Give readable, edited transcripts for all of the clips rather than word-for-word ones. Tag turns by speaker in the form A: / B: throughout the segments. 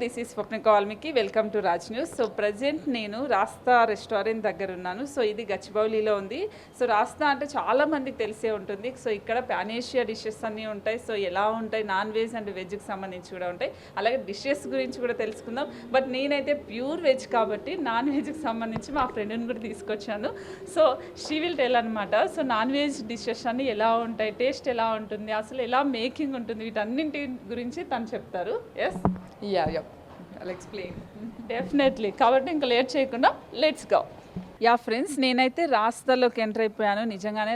A: This is Swapnika Valmiki. Welcome to Raj news. So present నేను రాస్తా restaurant దగ్గర ఉన్నాను. సో ఇది గచ్చిబౌలిలో ఉంది. సో రాస్తా అంటే చాలా మందికి తెలిసే ఉంటుంది. సో ఇక్కడ పాన్ ఏషియా డిషెస్ అన్నీ ఉంటాయి. సో ఎలా ఉంటాయి, నాన్ వెజ్ అండ్ వెజ్కి సంబంధించి కూడా ఉంటాయి. అలాగే డిషెస్ గురించి కూడా తెలుసుకుందాం. బట్ నేనైతే ప్యూర్ వెజ్ కాబట్టి నాన్ వెజ్కి సంబంధించి మా ఫ్రెండ్ని కూడా తీసుకొచ్చాను. సో షీ విల్ టెల్ అనమాట. సో నాన్ వెజ్ డిషెస్ అన్నీ ఎలా ఉంటాయి, టేస్ట్ ఎలా ఉంటుంది, అసలు ఎలా మేకింగ్ ఉంటుంది, వీటన్నింటి గురించి తను చెప్తారు. Yes,
B: I'll explain.
A: డెఫినెట్లీ. కాబట్టి ఇంకా లేట్ చేయకుండా లెట్స్ గో. యా ఫ్రెండ్స్, నేనైతే రాస్తాలోకి ఎంటర్ అయిపోయాను. నిజంగానే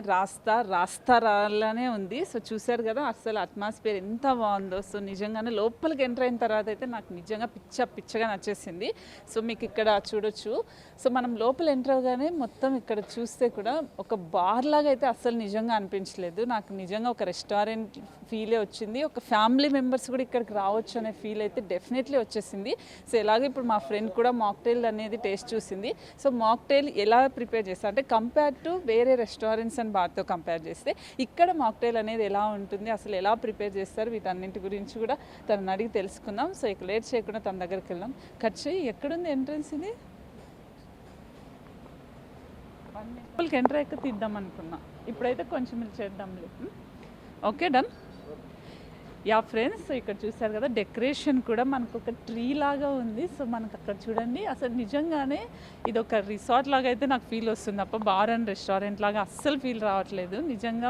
A: రాస్తారాలానే ఉంది. సో చూశారు కదా అసలు అట్మాస్ఫియర్ ఎంత బాగుందో. సో నిజంగానే లోపలికి ఎంటర్ అయిన తర్వాత అయితే నాకు నిజంగా పిచ్చగా నచ్చేసింది. సో మీకు ఇక్కడ చూడొచ్చు. సో మనం లోపల ఎంటర్ అవగానే మొత్తం ఇక్కడ చూస్తే కూడా ఒక బార్ లాగా అయితే అస్సలు నిజంగా అనిపించలేదు. నాకు నిజంగా ఒక రెస్టారెంట్ ఫీలే వచ్చింది. ఒక ఫ్యామిలీ మెంబర్స్ కూడా ఇక్కడికి రావచ్చు అనే ఫీల్ అయితే డెఫినెట్లీ వచ్చేసింది. సో ఎలాగే ఇప్పుడు మా ఫ్రెండ్ కూడా మాక్టైల్ అనేది టేస్ట్ చూసింది. సో మాక్టైల్ ఎలా ప్రిపేర్ చేస్తారు అంటే కంపేర్ టు వేరే రెస్టారెంట్స్ అండ్ బార్తో కంపేర్ చేస్తే ఇక్కడ మాక్టైల్ అనేది ఎలా ఉంటుంది, అసలు ఎలా ప్రిపేర్ చేస్తారు, వీటన్నింటి గురించి కూడా తనని అడిగి తెలుసుకుందాం. సో ఇక లేట్ చేయకుండా తన దగ్గరికి వెళ్దాం. ఖర్చు ఎక్కడుంది ఎంట్రన్స్? ఇది లోపలికి ఎంటర్ అయ్యాక తీద్దాం అనుకున్నా. ఇప్పుడైతే కొంచెం చేద్దాంలే. Okay, done. యా ఫ్రెండ్స్, ఇక్కడ చూసారు కదా డెకరేషన్ కూడా మనకు ఒక ట్రీ లాగా ఉంది. సో మనకు అక్కడ చూడండి, అసలు నిజంగానే ఇది ఒక రిసార్ట్ లాగా అయితే నాకు ఫీల్ వస్తుంది తప్ప బార్ అండ్ రెస్టారెంట్ లాగా అస్సలు ఫీల్ రావట్లేదు. నిజంగా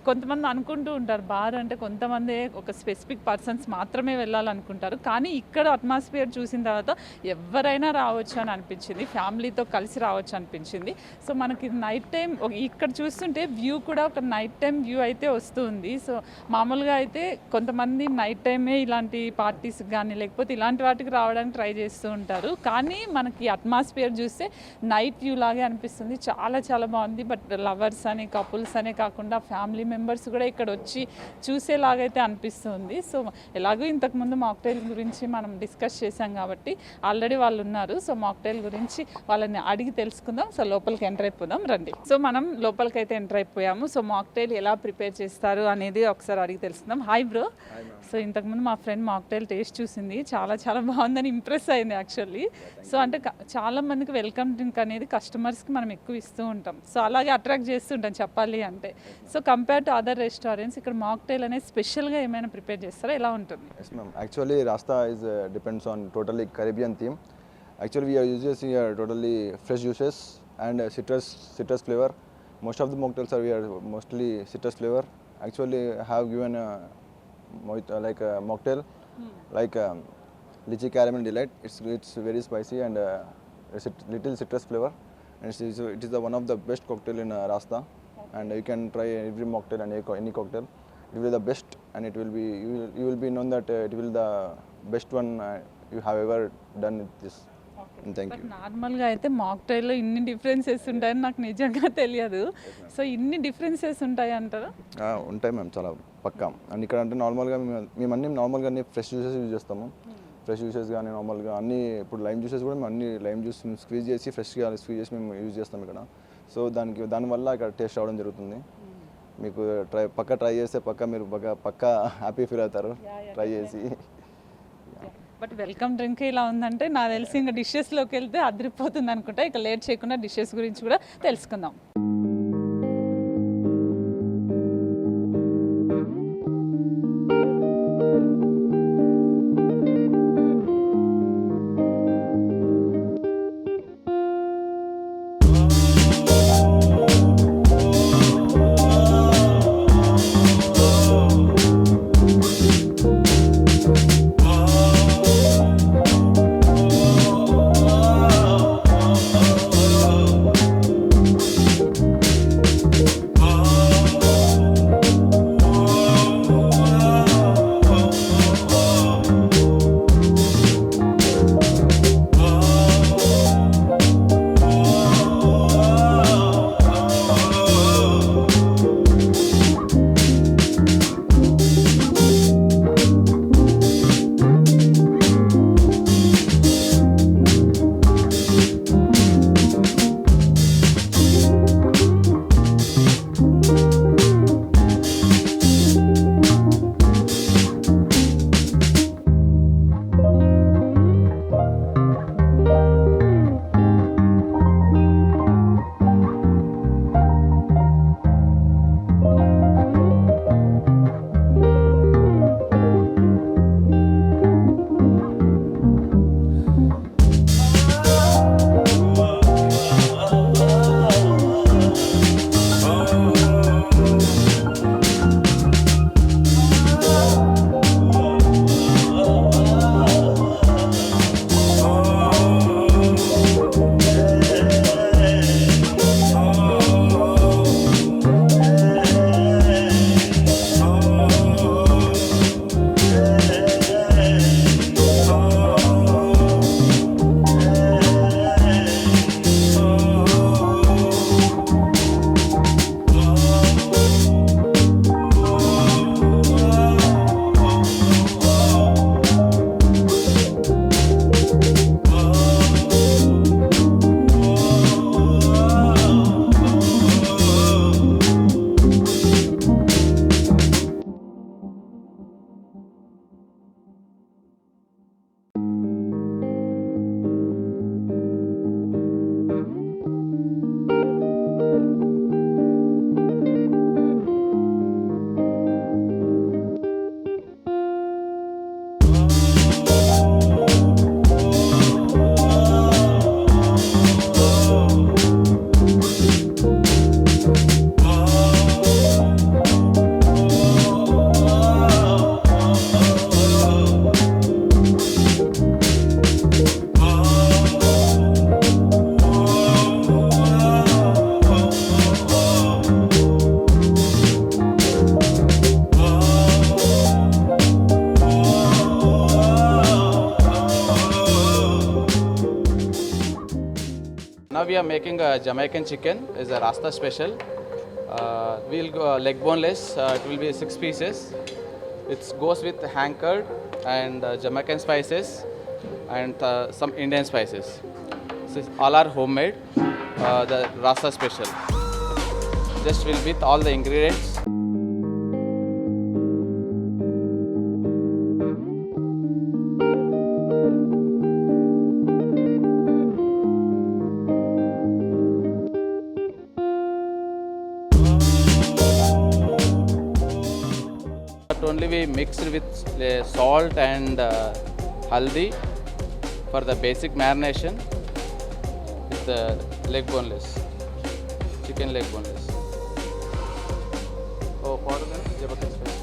A: కొంతమంది అనుకుంటూ ఉంటారు బార్ అంటే కొంతమంది ఒక స్పెసిఫిక్ పర్సన్స్ మాత్రమే వెళ్ళాలనుకుంటారు. కానీ ఇక్కడ అట్మాస్ఫియర్ చూసిన తర్వాత ఎవరైనా రావచ్చు అని అనిపించింది, ఫ్యామిలీతో కలిసి రావచ్చు అనిపించింది. సో మనకి నైట్ టైం ఇక్కడ చూస్తుంటే వ్యూ కూడా ఒక నైట్ టైం వ్యూ అయితే వస్తుంది. సో మామూలుగా అయితే కొంతమంది నైట్ టైమే ఇలాంటి పార్టీస్ కానీ లేకపోతే ఇలాంటి వాటికి రావడానికి ట్రై చేస్తూ ఉంటారు. కానీ మనకి అట్మాస్ఫియర్ చూస్తే నైట్ వ్యూ లాగే అనిపిస్తుంది. చాలా చాలా బాగుంది. బట్ లవర్స్ అని, కపుల్స్ అనే కాకుండా ఫ్యామిలీ మెంబర్స్ కూడా ఇక్కడ వచ్చి చూసేలాగైతే అనిపిస్తుంది. సో ఎలాగో ఇంతకుముందు మాక్టైల్ గురించి మనం డిస్కస్ చేసాం కాబట్టి ఆల్రెడీ వాళ్ళు ఉన్నారు. సో మాక్టైల్ గురించి వాళ్ళని అడిగి తెలుసుకుందాం. సో లోపలికి ఎంటర్ అయిపోదాం రండి. సో మనం లోపలికి అయితే ఎంటర్ అయిపోయాము. సో మాక్టైల్ ఎలా ప్రిపేర్ చేస్తారు అనేది ఒకసారి అడిగి తెలుసుకుందాం. Hi bro. సో ఇంతకుముందు మా ఫ్రెండ్ మాక్టైల్ టేస్ట్ చూసింది, చాలా చాలా బాగుందని ఇంప్రెస్ అయింది యాక్చువల్లీ. సో అంటే చాలా మందికి వెల్కమ్ డ్రింక్ అనేది కస్టమర్స్కి మనం ఎక్కువ ఇస్తూ ఉంటాం. సో అలాగే అట్రాక్ట్ చేస్తుంటాం చెప్పాలి అంటే. So compare to other restaurants ఇక్కడ మాక్టైల్ అనేది స్పెషల్గా ఏమైనా ప్రిపేర్ చేస్తారా, ఎలా ఉంటుంది?
C: Yes ma'am, actually Rasta is depends on totally Caribbean theme. Actually we are using here totally fresh juices and citrus flavor. Most of the mocktails are we are mostly citrus flavor. Actually have given mocktail, like lychee caramel delight. It's very spicy and it's a little citrus flavor, and it is the one of the best cocktail in Rasta. And you can try every mocktail and any cocktail. It will be the best, and it will be you will be known that it will the best one you have ever done with this. And thank you.
A: నార్మల్గా అయితే మాక్టైల్లో ఇన్ని differences ఉంటాయని నాకు నిజంగా తెలియదు. So ఇన్ని differences ఉంటాయి అంటారా?
C: ఉంటాయి మ్యామ్, చాలా పక్కా. అండ్ ఇక్కడ అంటే నార్మల్గా మేము అన్ని నార్మల్గా అన్ని ఫ్రెష్ జ్యూసెస్ యూజ్ చేస్తాము. ఫ్రెష్ జ్యూసెస్ కానీ నార్మల్గా అన్ని ఇప్పుడు లైమ్ జ్యూసెస్ కూడా మేము అన్ని లైమ్ జ్యూస్ స్క్వీజ్ చేసి ఫ్రెష్గా స్క్వీజ్ చేసి మేము యూజ్ చేస్తాం ఇక్కడ. సో దానివల్ల ఇక్కడ టేస్ట్ రావడం జరుగుతుంది. మీకు ట్రై చేస్తే మీరు పక్కా హ్యాపీ ఫీల్ అవుతారు ట్రై చేసి.
A: బట్ వెల్కమ్ డ్రింక్ ఇలా ఉందంటే నాకు తెలిసి ఇంకా డిషెస్లోకి వెళ్తే అదిరిపోతుంది అనుకుంటా. ఇక లేట్ చేయకుండా డిషెస్ గురించి కూడా తెలుసుకుందాం.
D: Now we are making a Jamaican chicken. It's a Rasta special. We'll go leg boneless. It will be 6 pieces. It goes with hang curd and Jamaican spices and some Indian spices. This all are homemade. The Rasta special. Just will with all the ingredients. Only we mixed with salt and haldi for the basic marination with the leg boneless, chicken leg boneless. Oh, pardon me, Jamaican spice.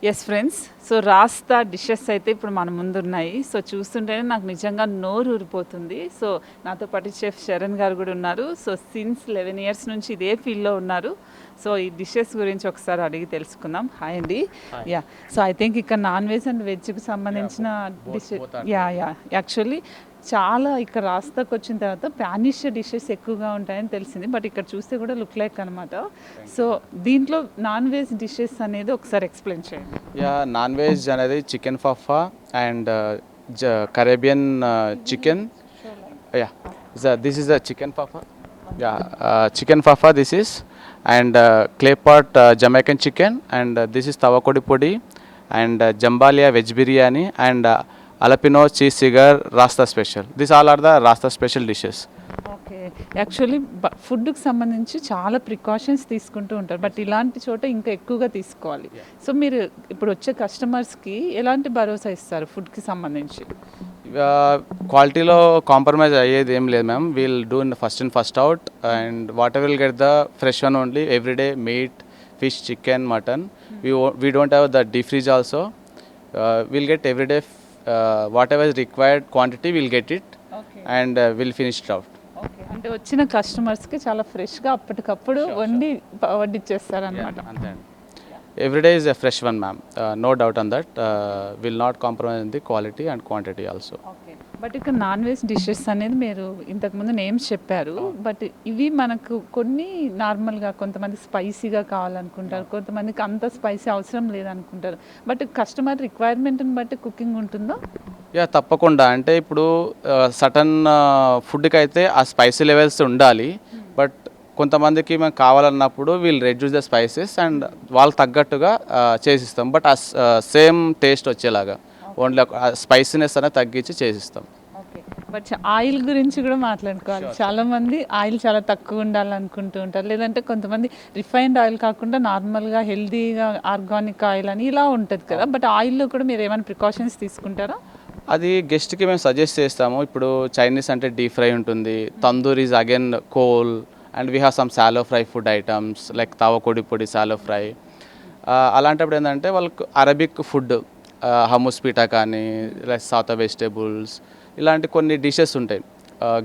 A: Yes friends, so rasta dishes అయితే ఇప్పుడు మన ముందు ఉన్నాయి. So చూస్తుంటేనే నాకు నిజంగా నోరు ఊరిపోతుంది. So నాతో పాటు చెఫ్ శరణ్ గారు కూడా ఉన్నారు. సో సిన్స్ 11 years నుంచి ఇదే ఫీల్డ్లో ఉన్నారు. సో ఈ డిషెస్ గురించి ఒకసారి అడిగి తెలుసుకుందాం. హాయ్ అండి. యా, సో ఐ థింక్ ఇక్కడ నాన్ వెజ్ అండ్ వెజ్కి సంబంధించిన డిష్ యాక్చువల్లీ చాలా ఇక్కడ రాస్తాకు వచ్చిన తర్వాత స్పానిష్ డిషెస్ ఎక్కువగా ఉంటాయని తెలిసింది. బట్ ఇక్కడ చూస్తే కూడా లుక్ లైక్ అనమాట. సో దీంట్లో నాన్ వెజ్ డిషెస్ అనేది ఒకసారి ఎక్స్ప్లెయిన్ చేయండి.
D: యా, నాన్ వెజ్ అనేది chicken fafa and Caribbean chicken. Yeah, this is the chicken fafa. Yeah, chicken fafa this is, and clay pot Jamaican chicken, and this is తవకొడి పొడి, and jambalaya veg biryani, and jalapeno cheese cigar Rasta special. This all are the Rasta special dishes.
A: Okay, actually ఫుడ్కి సంబంధించి చాలా precautions తీసుకుంటూ ఉంటారు, but ఇలాంటి చోట ఇంకా ఎక్కువగా తీసుకోవాలి. సో మీరు ఇప్పుడు వచ్చే కస్టమర్స్కి ఎలాంటి భరోసా ఇస్తారు ఫుడ్కి సంబంధించి?
D: క్వాలిటీలో కాంప్రమైజ్ అయ్యేది ఏం లేదు ma'am. We'll do in first in first out, and what ever will get the fresh one only everyday. Meet, fish, chicken, mutton. We don't have the deep freeze also. Will get everyday whatever is required quantity we'll get it.
A: Okay.
D: And we'll finish it out.
A: Okay, అంటే వచ్చిన కస్టమర్స్కి చాలా ఫ్రెష్గా అప్పటికప్పుడు వడ్డిచ్చేస్తారు అనమాట.
D: అంతే అండి. Every day is a fresh one, ma'am. No doubt on that. Will not compromise in the quality and quantity also.
A: Okay, but ఇక్కడ నాన్ వెజ్ డిషెస్ అనేది మీరు ఇంతకుముందు నేమ్స్ చెప్పారు, బట్ ఇవి మనకు కొన్ని నార్మల్గా కొంతమంది స్పైసీగా కావాలనుకుంటారు, కొంతమందికి అంత స్పైసీ అవసరం లేదనుకుంటారు. బట్ కస్టమర్ రిక్వైర్మెంట్ని బట్టి కుకింగ్ ఉంటుందా?
D: యా, తప్పకుండా. అంటే ఇప్పుడు సటన్ ఫుడ్కి అయితే ఆ స్పైసీ లెవెల్స్ ఉండాలి, బట్ కొంతమందికి మేము కావాలన్నప్పుడు we'll reduce the spices and వాళ్ళకి తగ్గట్టుగా చేసిస్తాం. బట్ ఆ సేమ్ టేస్ట్ వచ్చేలాగా ఓన్లీ స్పైసీనెస్ అనేది తగ్గించి చేసిస్తాం.
A: ఓకే, బట్ ఆయిల్ గురించి కూడా మాట్లాడుకోవాలి. చాలా మంది ఆయిల్ చాలా తక్కువ ఉండాలనుకుంటూ ఉంటారు, లేదంటే కొంతమంది రిఫైన్డ్ ఆయిల్ కాకుండా నార్మల్గా హెల్దీగా ఆర్గానిక్ ఆయిల్ అని ఇలా ఉంటుంది కదా. బట్ ఆయిల్లో కూడా మీరు ఏమైనా ప్రికాషన్స్ తీసుకుంటారా?
D: అది గెస్ట్కి మేము సజెస్ట్ చేస్తాము. ఇప్పుడు చైనీస్ అంటే డీప్ ఫ్రై ఉంటుంది, tandoor is again coal, and we have some shallow fry food items like తవకొడి పొడి, సాలో ఫ్రై. అలాంటప్పుడు ఏంటంటే వాళ్ళకు అరబిక్ ఫుడ్, హమూస్ పీటా కానీ, లైక్ సాతా వెజిటేబుల్స్, ఇలాంటి కొన్ని డిషెస్ ఉంటాయి,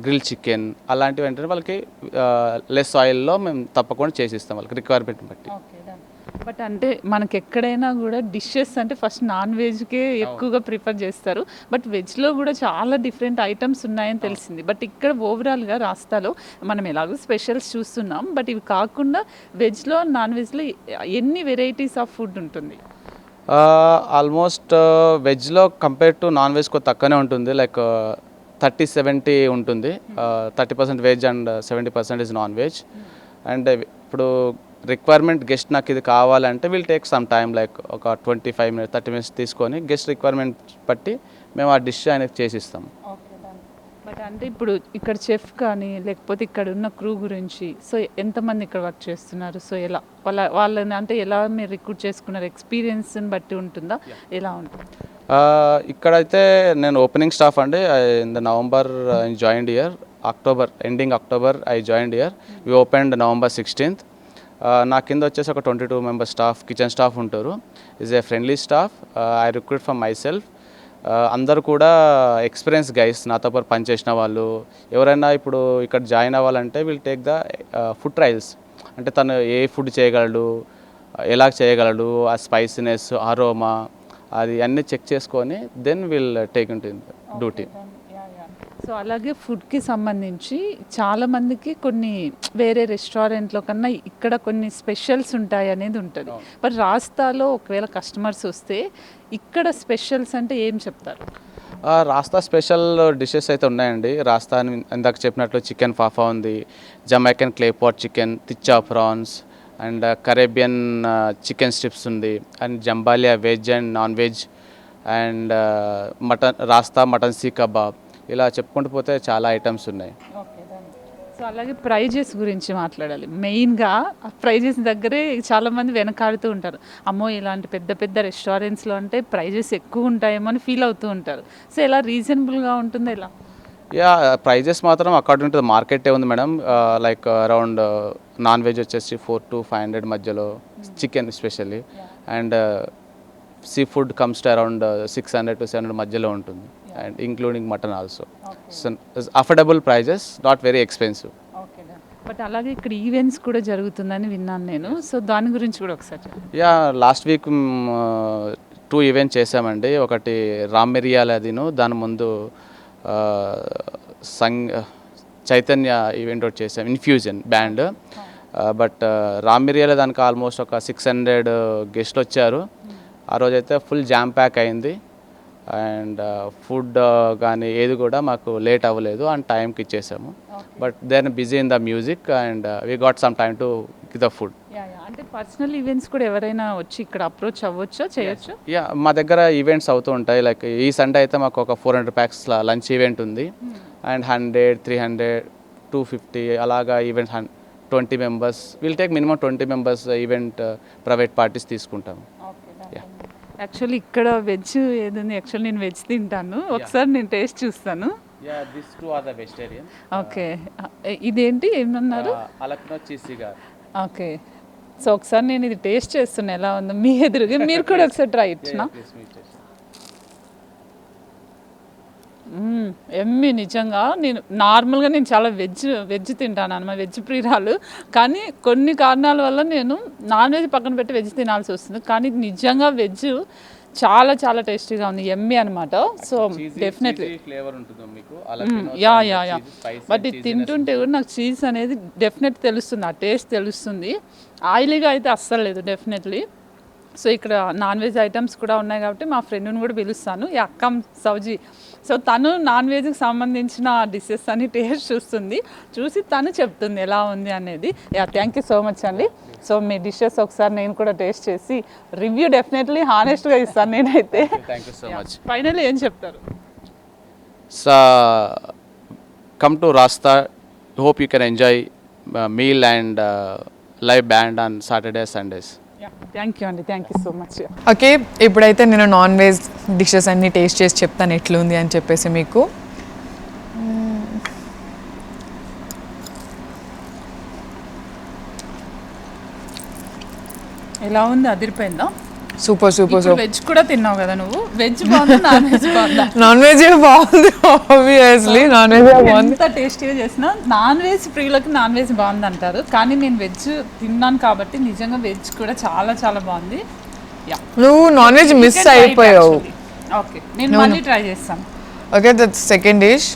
D: గ్రిల్ చికెన్, అలాంటివి ఏంటంటే వాళ్ళకి లెస్ ఆయిల్లో మేము తప్పకుండా చేసిస్తాం వాళ్ళకి రిక్వైర్మెంట్ బట్టి.
A: బట్ అంటే మనకి ఎక్కడైనా కూడా డిషెస్ అంటే ఫస్ట్ నాన్ వెజ్కే ఎక్కువగా ప్రిఫర్ చేస్తారు, బట్ వెజ్లో కూడా చాలా డిఫరెంట్ ఐటమ్స్ ఉన్నాయని తెలిసింది. బట్ ఇక్కడ ఓవరాల్గా రాస్తాలో మనం ఎలాగో స్పెషల్స్ చూస్తున్నాం, బట్ ఇవి కాకుండా వెజ్లో నాన్ వెజ్లో ఎన్ని వెరైటీస్ ఆఫ్ ఫుడ్ ఉంటుంది?
D: ఆల్మోస్ట్ వెజ్లో కంపేర్ టు నాన్ వెజ్ కొద్ది తక్కువనే ఉంటుంది, లైక్ 30-70 ఉంటుంది. 30% veg and 70% is non veg. And ఇప్పుడు రిక్వైర్మెంట్ గెస్ట్ నాకు ఇది కావాలంటే will take some time, like ఒక 25 minutes 30 minutes తీసుకొని గెస్ట్ రిక్వైర్మెంట్ బట్టి మేము ఆ డిష్ ఆయనకి చేసిస్తాం.
A: బట్ అంటే ఇప్పుడు ఇక్కడ చెఫ్ కానీ లేకపోతే ఇక్కడ ఉన్న క్రూ గురించి, సో ఎంతమంది ఇక్కడ వర్క్ చేస్తున్నారు, సో ఎలా వాళ్ళని అంటే ఎలా మీరు రిక్రూట్ చేసుకున్నారు, ఎక్స్పీరియన్స్ని బట్టి ఉంటుందా, ఎలా ఉంటుంది?
D: ఇక్కడైతే నేను ఓపెనింగ్ స్టాఫ్ అండి. In the November I joined year, ending October I joined year. We opened November 16th. నా కింద వచ్చేసి ఒక 22 members స్టాఫ్, కిచెన్ స్టాఫ్ ఉంటారు. Is a friendly staff. I recruit from myself. అందరూ కూడా ఎక్స్పీరియన్స్ గైస్, నాతో పాటు పనిచేసిన వాళ్ళు. ఎవరైనా ఇప్పుడు ఇక్కడ జాయిన్ అవ్వాలంటే will take the food trials, అంటే తను ఏ ఫుడ్ చేయగలడు, ఎలా చేయగలడు, ఆ స్పైసీనెస్, అరోమా, అది అన్నీ చెక్ చేసుకొని then will take into duty.
A: So అలాగే ఫుడ్కి సంబంధించి చాలామందికి కొన్ని వేరే రెస్టారెంట్లో కన్నా ఇక్కడ కొన్ని స్పెషల్స్ ఉంటాయి అనేది ఉంటుంది. బట్ రాస్తాలో ఒకవేళ కస్టమర్స్ వస్తే ఇక్కడ స్పెషల్స్ అంటే ఏం చెప్తారు?
D: రాస్తా స్పెషల్ డిషెస్ అయితే ఉన్నాయండి. రాస్తా ఇందాక చెప్పినట్లు చికెన్ ఫాఫా ఉంది, జమైకన్ క్లే పాట్ చికెన్, తిచ్చా prawns, and Caribbean chicken strips ఉంది, and jambalaya veg and non veg, and Rasta mutton seekh kebab, ఇలా చెప్పుకుంటూ పోతే చాలా ఐటమ్స్ ఉన్నాయి.
A: సో అలాగే ప్రైజెస్ గురించి మాట్లాడాలి. మెయిన్గా ప్రైజెస్ దగ్గరే చాలామంది వెనకాడుతూ ఉంటారు, అమ్మో ఇలాంటి పెద్ద పెద్ద రెస్టారెంట్స్లో అంటే ప్రైజెస్ ఎక్కువ ఉంటాయేమో అని ఫీల్ అవుతూ ఉంటారు. సో ఎలా రీజనబుల్గా ఉంటుందో ఎలా?
D: యా, ప్రైజెస్ మాత్రం అకార్డింగ్ టు ద మార్కెటే ఉంది madam. Like around non veg వచ్చేసి 400 to 500 మధ్యలో, chicken especially, and seafood comes to around 600 to 700 మధ్యలో ఉంటుంది, and including mutton also. So affordable prices, not very expensive.
A: Okay but అలాగే ఇక్కడ events కూడా జరుగుతుందని విన్నాను నేను, సో దాని గురించి కూడా ఒకసారి చెప్పండి.
D: యా, లాస్ట్ వీక్ 2 ఈవెంట్స్ చేసామండి. ఒకటి రామ్ మిరియాలదిను, దాని ముందు చైతన్య ఈవెంట్ ఒకటి చేసాం, ఇన్ఫ్యూజన్ బ్యాండ్. బట్ రామ్ మిరియాల దానికి ఆల్మోస్ట్ ఒక 600 గెస్ట్లు వచ్చారు. ఆ రోజైతే ఫుల్ జామ్ ప్యాక్ అయింది, అండ్ ఫుడ్ కానీ ఏది కూడా మాకు లేట్ అవ్వలేదు, అండ్ టైంకి ఇచ్చేసాము. But they are busy in the music, and we got some time to give the food.
A: అంటే పర్సనల్ ఈవెంట్స్ కూడా ఎవరైనా వచ్చి ఇక్కడ అప్రోచ్ అవ్వచ్చా, చేయొచ్చు?
D: యా, మా దగ్గర ఈవెంట్స్ అవుతూ ఉంటాయి. లైక్ ఈ సండే అయితే మాకు ఒక 400 packs లంచ్ ఈవెంట్ ఉంది, అండ్ 100, 300, 250 అలాగా events 20 members. Will take minimum 20 members event private parties తీసుకుంటాము.
A: యాక్చువల్లీ ఇక్కడ వెజ్ ఏదండి, యాక్చువల్లీ నేను వెజ్ తింటాను, ఒకసారి నేను టేస్ట్ చూస్తాను.
D: This two are the vegetarian.
A: Okay, ఇదేంటి ఏమన్నారు?
D: అలక్నో చీజ్ సిగార్.
A: ఓకే, సో ఒకసారి నేను ఇది టేస్ట్ చేస్తున్నా ఎలా ఉందో మీ ఎదురుగా, మీరు కూడా ఒకసారి ట్రై ఇచ్చిన. ఎమ్మి నిజంగా నేను నార్మల్గా నేను చాలా వెజ్ తింటాను అన్నమాట, వెజ్ ప్రియురాలు. కానీ కొన్ని కారణాల వల్ల నేను నాన్ వెజ్ పక్కన పెట్టి వెజ్ తినాల్సి వస్తుంది. కానీ నిజంగా వెజ్ చాలా చాలా టేస్టీగా ఉంది, ఎమ్మి అనమాట. సో డెఫినెట్లీ
D: ఫ్లేవర్ ఉంటుంది మీకు.
A: యా యా యా బట్ ఇది తింటుంటే కూడా నాకు చీజ్ అనేది డెఫినెట్ తెలుస్తుంది, ఆ టేస్ట్ తెలుస్తుంది. ఆయిలీగా అయితే అస్సలు లేదు డెఫినెట్లీ. సో ఇక్కడ నాన్ వెజ్ ఐటమ్స్ కూడా ఉన్నాయి కాబట్టి మా ఫ్రెండ్ని కూడా పిలుస్తాను, ఈ అక్కం సౌజీ. సో తను నాన్ వెజ్కి సంబంధించిన డిషెస్ అని టేస్ట్ చూసి తను చెప్తుంది ఎలా ఉంది అనేది. Yeah, thank you so much అండి. సో మీ డిషెస్ ఒకసారి నేను కూడా టేస్ట్ చేసి రివ్యూ డెఫినెట్లీ హానెస్ట్గా ఇస్తాను నేనైతే.
D: Thank you so much.
A: Finally ఏం చెప్తారు?
D: So come to Rasta, hope you can enjoy meal and live band on Saturday Sundays.
A: Thank you అండి, thank you so much.
B: Okay, ఇప్పుడైతే నేను నాన్ వెజ్ డిషెస్ అన్నీ taste చేసి చెప్తాను ఎట్లుంది అని చెప్పేసి మీకు.
A: ఎలా ఉంది? అదిరిపోయిందా?
B: Super super super.
A: వెజ్ కూడా తిన్నావు కదా నువ్వు, వెజ్ బాగుందా నాన్ వెజ్ బాగుందా?
B: నాన్ వెజ్ బాగుంది, ఆబ్వియస్లీ నాన్ వెజ్ బాగుంది.
A: ఎంత టేస్టీగా చేసినా నాన్ వెజ్ ప్రియులకి నాన్ వెజ్ బాగుంది అంటారు, కానీ నేను వెజ్ తిన్నాను కాబట్టి నిజంగా వెజ్ కూడా చాలా చాలా బాగుంది.
B: నువ్వు నాన్ వెజ్ మిస్ అయిపోయావు.
A: ఓకే, నేను మళ్ళీ ట్రై చేస్తాను.
B: Okay, that second dish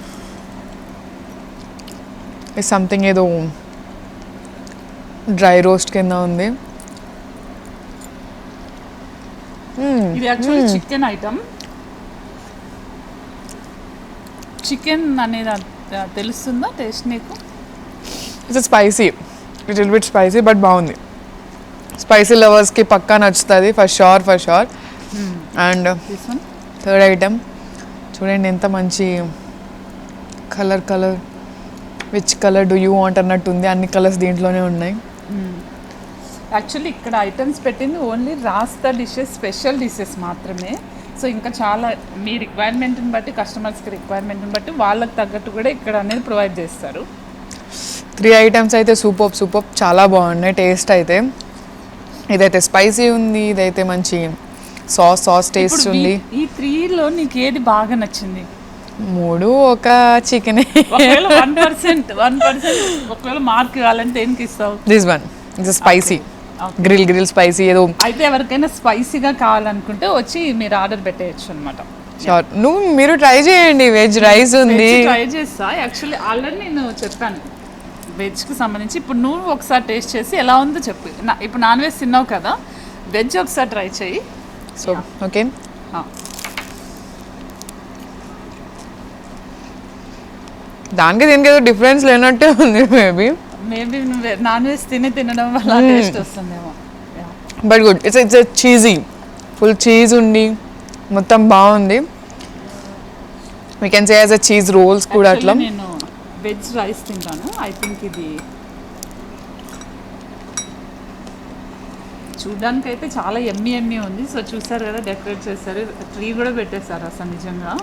B: is something ఏదో డ్రై రోస్ట్ కింద ఉంది.
A: ఇది యాక్చువల్లీ చికెన్ ఐటమ్. చికెన్ అనేది తెలుస్తుందా టేస్ట్ నీకు?
B: It's spicy, little bit spicy, but బాగుంది. స్పైసీ లవర్స్కి పక్కా నచ్చుతుంది for sure. And third item చూడండి, ఎంత మంచి colour which colour do you want అన్నట్టు ఉంది. అన్ని కలర్స్ దీంట్లోనే ఉన్నాయి.
A: యాక్చువల్లీ ఇక్కడ ఐటమ్స్ పెట్టింది ఓన్లీ రాస్తా డిషెస్, స్పెషల్ డిషెస్ మాత్రమే. సో ఇంకా చాలా మీ రిక్వైర్మెంట్ని బట్టి, కస్టమర్స్కి రిక్వైర్మెంట్ని బట్టి వాళ్ళకి తగ్గట్టు కూడా ఇక్కడ అనేది ప్రొవైడ్ చేస్తారు.
B: 3 ఐటమ్స్ అయితే సూపర్ చాలా బాగున్నాయి టేస్ట్ అయితే. ఇదైతే స్పైసీ ఉంది, ఇదైతే మంచి సాస్ టేస్ట్ ఉంది.
A: ఈ 3లో నీకు ఏది బాగా నచ్చింది?
B: 3 ఒక చికెన్.
A: 1% ఒకవేళ మార్క్ కావాలంటే దేనికి ఇస్తావు?
B: This one it's spicy, grill spicy ఏదో.
A: అయితే ఎవరికైనా స్పైసీగా కావాలనుకుంటే వచ్చి మీరు ఆర్డర్ పెట్టేయచ్చు అనమాట.
B: మీరు ట్రై చేయండి, వెజ్ రైస్ ఉంది.
A: ట్రై చేస్తా. యాక్చువల్లీ ఆల్రెడీ నేను చెప్పాను వెజ్కి సంబంధించి. ఇప్పుడు నువ్వు ఒకసారి టేస్ట్ చేసి ఎలా ఉందో చెప్పు. ఇప్పుడు నాన్ వెజ్ తిన్నావు కదా, వెజ్ ఒకసారి ట్రై చేయి.
B: సో ఓకే, దానికి దీనికి ఏదో డిఫరెన్స్ లేనట్టే ఉంది.
A: మేబీ నువ్వు నాన్ వెజ్ తినడం వల్ల టేస్ట్ వస్తుందేమో.
B: But good, it's cheesy, full cheese ఉండి మొత్తం బాగుంది. We can say as a cheese rolls కూడా అట్లా.
A: నేను వెజ్ రైస్ తింటాను. ఐ థింక్ ఇది చూడడానికి అయితే చాలా ఎమ్మి ఉంది. సో చూసారు కదా, డెకరేట్ చేశారు, ట్రీ కూడా పెట్టేశారు అసలు నిజంగా.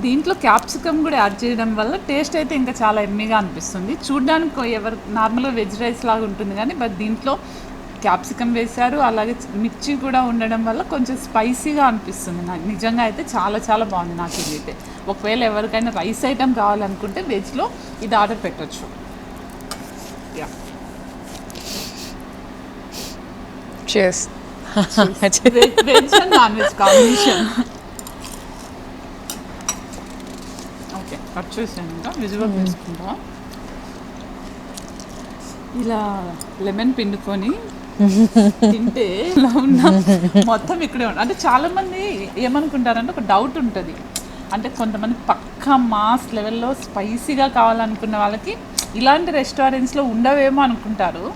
A: దీంట్లో క్యాప్సికమ్ కూడా యాడ్ చేయడం వల్ల టేస్ట్ అయితే ఇంకా చాలా ఎమ్మీగా అనిపిస్తుంది. చూడడానికి ఎవరు నార్మల్గా వెజ్ రైస్ లాగా ఉంటుంది కానీ బట్ దీంట్లో క్యాప్సికమ్ వేశారు, అలాగే మిర్చి కూడా ఉండడం వల్ల కొంచెం స్పైసీగా అనిపిస్తుంది నాకు. నిజంగా అయితే చాలా చాలా బాగుంది నాకు ఇది అయితే. ఒకవేళ ఎవరికైనా రైస్ ఐటమ్ కావాలనుకుంటే వెజ్లో ఇది ఆర్డర్ పెట్టచ్చు. Yeah,
B: Cheers.
A: Veg and non veg combination. Okay, cut చేసాను ఇంకా విజువల్ వేసుకుంటా. ఇలా లెమన్ పిండుకొని తింటే ఇలా ఉన్న మొత్తం ఇక్కడే ఉంటుంది. అంటే చాలామంది ఏమనుకుంటారంటే ఒక డౌట్ ఉంటుంది, అంటే కొంతమంది పక్కా మాస్ లెవెల్లో స్పైసీగా కావాలనుకున్న వాళ్ళకి ఇలాంటి రెస్టారెంట్స్లో ఉండవేమో అనుకుంటారు.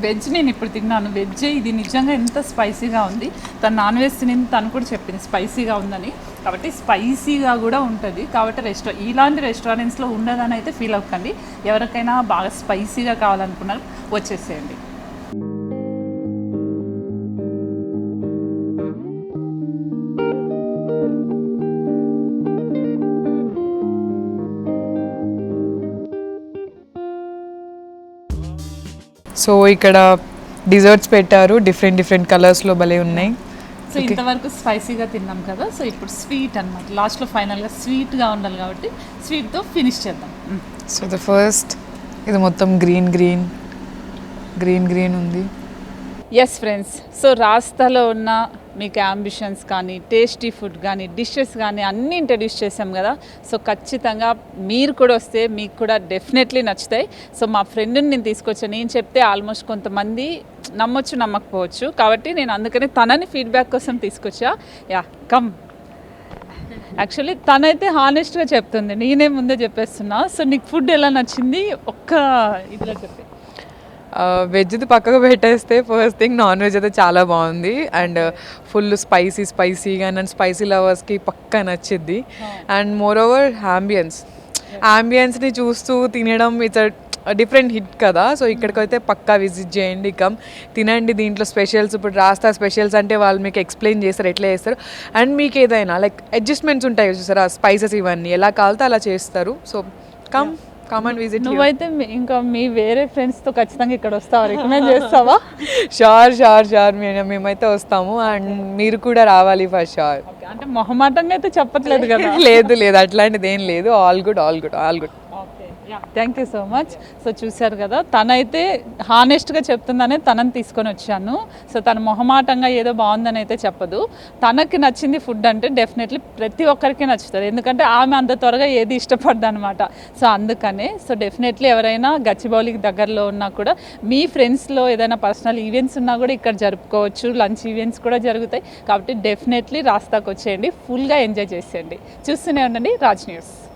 A: వెజ్ నేను ఇప్పుడు తిన్నాను, వెజ్ ఇది నిజంగా ఎంత స్పైసీగా ఉంది. తను నాన్ వెజ్ తినింది, తను కూడా చెప్పింది స్పైసీగా ఉందని. కాబట్టి స్పైసీగా కూడా ఉంటుంది. కాబట్టి ఇలాంటి రెస్టారెంట్స్లో ఉండదని అయితే ఫీల్ అవ్వకండి. ఎవరికైనా బాగా స్పైసీగా కావాలనుకున్నారు వచ్చేసేయండి.
B: సో ఇక్కడ డిజర్ట్స్ పెట్టారు, డిఫరెంట్ కలర్స్లో భలే ఉన్నాయి.
A: సో ఇంతవరకు స్పైసీగా తిన్నాం కదా, సో ఇప్పుడు స్వీట్ అనమాట. లాస్ట్లో ఫైనల్గా స్వీట్గా ఉండాలి కాబట్టి స్వీట్తో ఫినిష్ చేద్దాం.
B: సో ద ఫస్ట్ ఇది మొత్తం గ్రీన్ ఉంది.
A: ఎస్ ఫ్రెండ్స్, సో రాస్తాలో ఉన్న మీకు అంబిషన్స్ కానీ టేస్టీ ఫుడ్ కానీ డిషెస్ కానీ అన్నీ ఇంట్రడ్యూస్ చేసాం కదా. సో ఖచ్చితంగా మీరు కూడా వస్తే మీకు కూడా డెఫినెట్లీ నచ్చుతాయి. సో మా ఫ్రెండ్ని నేను తీసుకొచ్చాను. నేను చెప్తే ఆల్మోస్ట్ కొంతమంది నమ్మొచ్చు నమ్మకపోవచ్చు, కాబట్టి నేను అందుకని తనని ఫీడ్బ్యాక్ కోసం తీసుకొచ్చా. Yeah, come. యాక్చువల్లీ తనైతే హానెస్ట్గా చెప్తుంది, నేనే ముందే చెప్పేస్తున్నా. సో నీకు ఫుడ్ ఎలా నచ్చింది ఒక్క ఇదిలో చెప్పి.
B: వెజ్ది పక్కకు పెట్టేస్తే ఫస్ట్ థింగ్ నాన్ వెజ్ అయితే చాలా బాగుంది. అండ్ ఫుల్ స్పైసీగా అండ్ స్పైసీ లవర్స్కి పక్కా నచ్చిద్ది. అండ్ మోర్ ఓవర్ అంబియన్స్ని చూస్తూ తినడం ఇట్స్ డిఫరెంట్ హిట్ కదా. సో ఇక్కడికైతే పక్కా విజిట్ చేయండి, కమ్ తినండి. దీంట్లో స్పెషల్స్, ఇప్పుడు రాస్తా స్పెషల్స్ అంటే వాళ్ళు మీకు ఎక్స్ప్లెయిన్ చేస్తారు ఎట్లా చేస్తారు. అండ్ మీకు ఏదైనా లైక్ అడ్జస్ట్మెంట్స్ ఉంటాయి చూసారా, స్పైసెస్ ఇవన్నీ ఎలా కావాలితే అలా చేస్తారు. So come and visit.
A: నువ్వైతే ఇంకా మీ వేరే ఫ్రెండ్స్తో ఖచ్చితంగా ఇక్కడ వస్తావా, రికమెండ్ చేస్తావా?
B: షూర్ మేమైతే వస్తాము. అండ్ మీరు కూడా రావాలి ఫర్ షూర్.
A: అంటే మొహమాటంగా అయితే చెప్పట్లేదు కదా?
B: లేదు అట్లాంటిది ఏం లేదు. All good. Thank
A: you so much. So చూశారు కదా, తనైతే హానెస్ట్గా చెప్తుందనే తనని తీసుకొని వచ్చాను. సో తను మొహమాటంగా ఏదో బాగుందని అయితే చెప్పదు. తనకి నచ్చింది ఫుడ్ అంటే డెఫినెట్లీ ప్రతి ఒక్కరికి నచ్చుతుంది, ఎందుకంటే ఆమె అంత త్వరగా ఏది ఇష్టపడదు అనమాట. సో అందుకనే సో డెఫినెట్లీ ఎవరైనా గచ్చిబౌలికి దగ్గరలో ఉన్నా కూడా మీ ఫ్రెండ్స్లో ఏదైనా పర్సనల్ ఈవెంట్స్ ఉన్నా కూడా ఇక్కడ జరుపుకోవచ్చు. లంచ్ ఈవెంట్స్ కూడా జరుగుతాయి. కాబట్టి డెఫినెట్లీ రాస్తాకు వచ్చేయండి, ఫుల్గా ఎంజాయ్ చేసేయండి. చూస్తూనే ఉండండి రాజ్ న్యూస్.